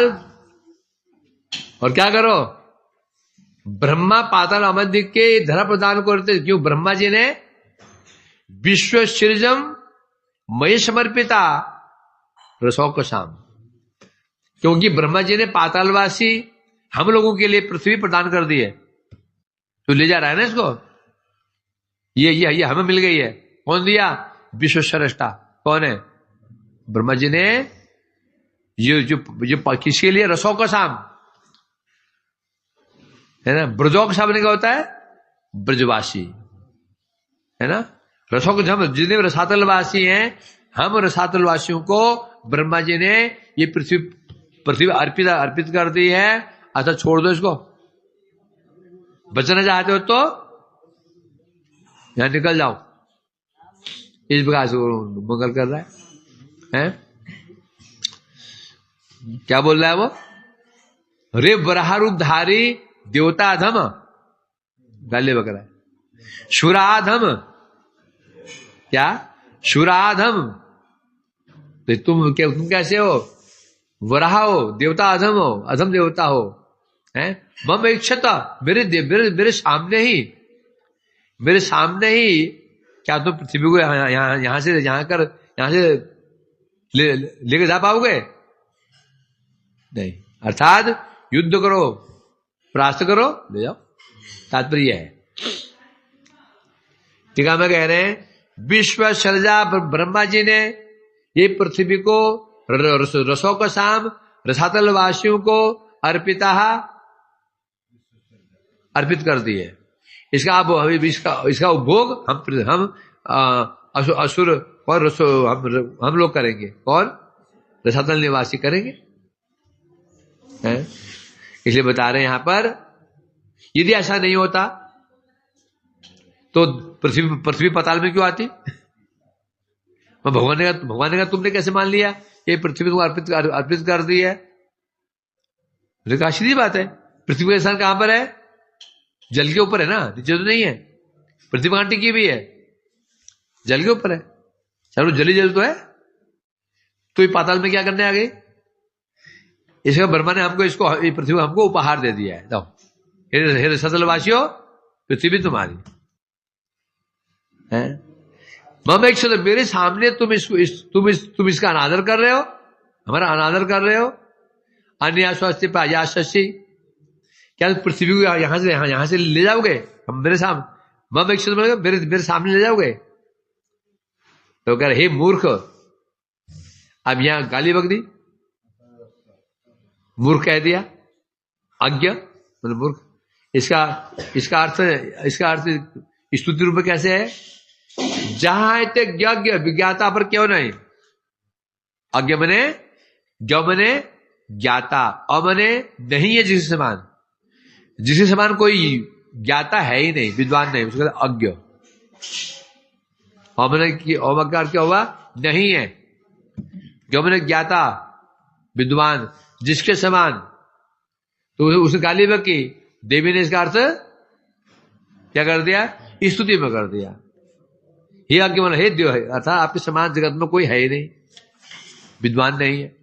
क्या करो, ब्रह्मा पाताल अमध्य के धरा प्रदान करते। क्यों? ब्रह्मा जी ने विश्व सृजम मय समर्पिता रसौकसाम, क्योंकि ब्रह्मा जी ने पातालवासी हम लोगों के लिए पृथ्वी प्रदान कर दी है। तो ले जा रहा है ना इसको, ये हमें मिल गई है। कौन दिया? विश्व सृष्टा। कौन है? ब्रह्मा जी ने। ये जो किसके लिए? रसौकसाम, है ना। ब्रजौक सामने क्या होता है? ब्रजवासी, है ना। रसों को हम जितने रसातलवासी हैं, हम रसातलवासियों को ब्रह्मा जी ने ये पृथ्वी अर्पित कर दी है। अच्छा छोड़ दो इसको, बचना चाहते हो तो यहां निकल जाओ। इस प्रकार से मंगल कर रहा है? क्या बोल रहा है वो? रे वराहरूपधारी देवताधम, गाली बक रहा है। शुराधम, क्या? शुराधम, तो तुम कैसे हो? वराह हो, देवता अधम हो, अधम देवता हो, हैं। मम इच्छता, मेरे सामने ही क्या तुम पृथ्वी को यहां से लेके जा पाओगे? नहीं। अर्थात युद्ध करो, परास्त करो, ले जाओ। तात्पर्य है। ठीक है, मैं कह रहे हैं विश्व सर्जा ब्रह्मा जी ने ये पृथ्वी को रसों का शाम रसातल वासियों को अर्पित कर दी है। इसका उपभोग हम असुर और हम लोग करेंगे, और रसातल निवासी करेंगे, हैं? इसलिए बता रहे हैं यहां पर, यदि ऐसा नहीं होता तो पृथ्वी पाताल में क्यों आती? भगवान ने कहा तुमने कैसे मान लिया ये पृथ्वी को अर्पित कर दी है? कहा सीधी बात है, पृथ्वी का स्थान कहां पर है? जल के ऊपर है ना, नीचे तो नहीं है। पृथ्वी कहां टिकी भी है? जल के ऊपर है। चलो जल तो है, तो ये पाताल में क्या करने आ गई? इसका ब्रह्मा ने हमको ये पृथ्वी हमको उपहार दे दिया है। हे सतलवासियों, पृथ्वी तुम्हारी है। मम एक शब्द, मेरे सामने तुम इसका अनादर कर रहे हो, हमारा अनादर कर रहे हो। अन्य स्वास्थ्य पायासी, क्या पृथ्वी को यहां से ले जाओगे? हम मेरे सामने, मम एक शब्द मेरे सामने ले जाओगे? तो कह रहे हे मूर्ख, अब यहां गाली बक दी, मूर्ख कह दिया, अज्ञ मतलब मूर्ख। इसका अर्थ स्तुति रूप में कैसे है? जहां यज्ञ विज्ञाता पर क्यों नहीं? अज्ञ मने ज्ञ मने ज्ञाता, अमने नहीं है जिसके समान कोई ज्ञाता है ही नहीं, विद्वान नहीं, उसका अज्ञ। अमकार क्या हुआ? नहीं है। ज्ञ मने ज्ञाता, विद्वान, जिसके समान। तो उसने गाली बकी, देवी ने इसका अर्थ क्या कर दिया? स्तुति में कर दिया। हे अज्ञ मन, हे देव, अर्थात आपके समान जगत में कोई है ही नहीं, विद्वान नहीं है।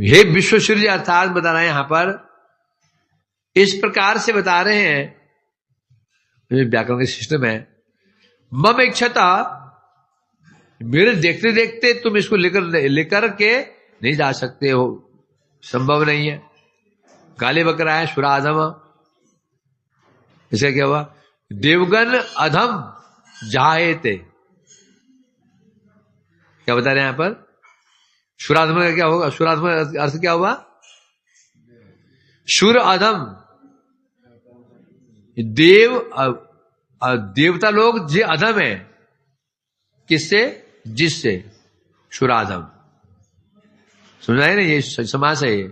हे विश्व सूर्य, अर्थात बता रहे हैं यहां पर, इस प्रकार से बता रहे हैं, व्याकरण के सिस्टम है। मम इच्छता, मेरे देखते देखते तुम इसको लेकर के नहीं जा सकते हो, संभव नहीं है। गाली बक रहा है सुराधम, इसका क्या हुआ? देवगन अधम जाहेते, क्या बता रहे हैं यहां पर? सुराधम का क्या होगा? सुराधम का अर्थ क्या हुआ? सुर अधम, देवता लोग जे अधम है, किससे? जिससे, सुराधम। समझ आए ना, ये समास है। ये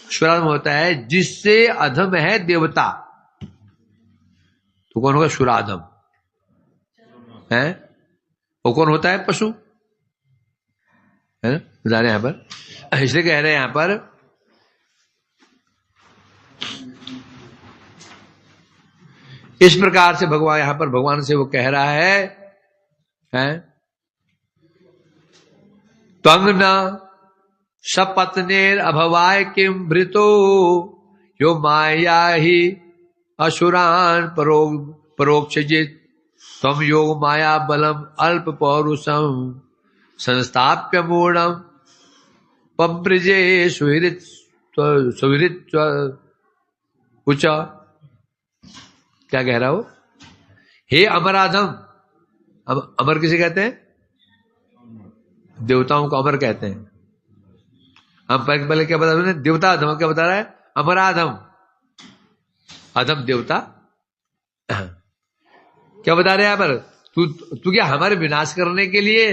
सुराधम होता है जिससे अधम है देवता, तो कौन होगा? सुराधम है। वो कौन होता है? पशु, है ना। बता रहे यहां पर, इसलिए कह रहे हैं यहां पर इस प्रकार से भगवान, यहां पर भगवान से वो कह रहा है त्वं न सपत्नेर अभवाय किम भृतो यो माया ही असुरान परोक्षजित तम योग माया बलम अल्प पौरुषम संस्थाप्य मूढ़म पब्रजे सुहृत उच्च। क्या कह रहा हो? हे अमराधम, अमर किसे कहते हैं? देवताओं को अमर कहते हैं। हम पहले क्या बता रहे हैं? देवता अधम, क्या बता रहा है? अमराधम, अधम देवता। क्या बता रहे हैं यहां पर? तू क्या हमारे विनाश करने के लिए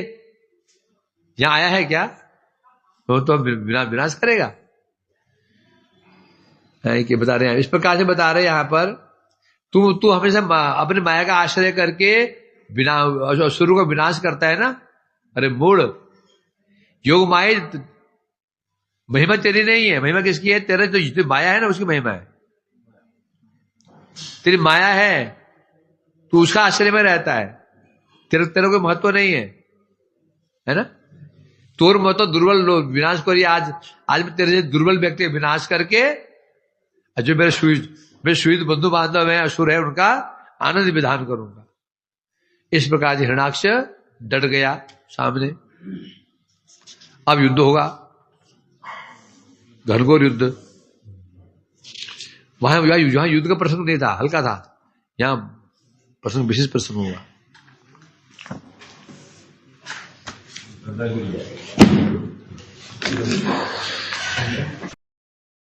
यहां आया है क्या? तो विनाश करेगा, कि बता रहे हैं, इस प्रकार से बता रहे हैं यहां पर तू हमेशा अपने माया का आश्रय करके बिना असुरों का विनाश करता है ना। अरे मूढ़, योग माया महिमा तेरी नहीं है, महिमा किसकी है? तेरे तो जितनी माया है ना उसकी महिमा है। तेरी माया है, तू उसका आश्रय में रहता है, तेरे कोई महत्व नहीं है ना। तोर महत्व दुर्बल लोग विनाश करिए। आज मैं तेरे से दुर्बल व्यक्ति विनाश करके जो मेरे सुहित बंधु बांधव है, असुर है, उनका आनंद विधान करूंगा। इस प्रकार से हिरण्याक्ष डट गया सामने। अब युद्ध होगा, घनघोर युद्ध। वहां युद्ध का प्रसंग नहीं था, हल्का था। यहां प्रसंग, विशेष प्रसंग होगा।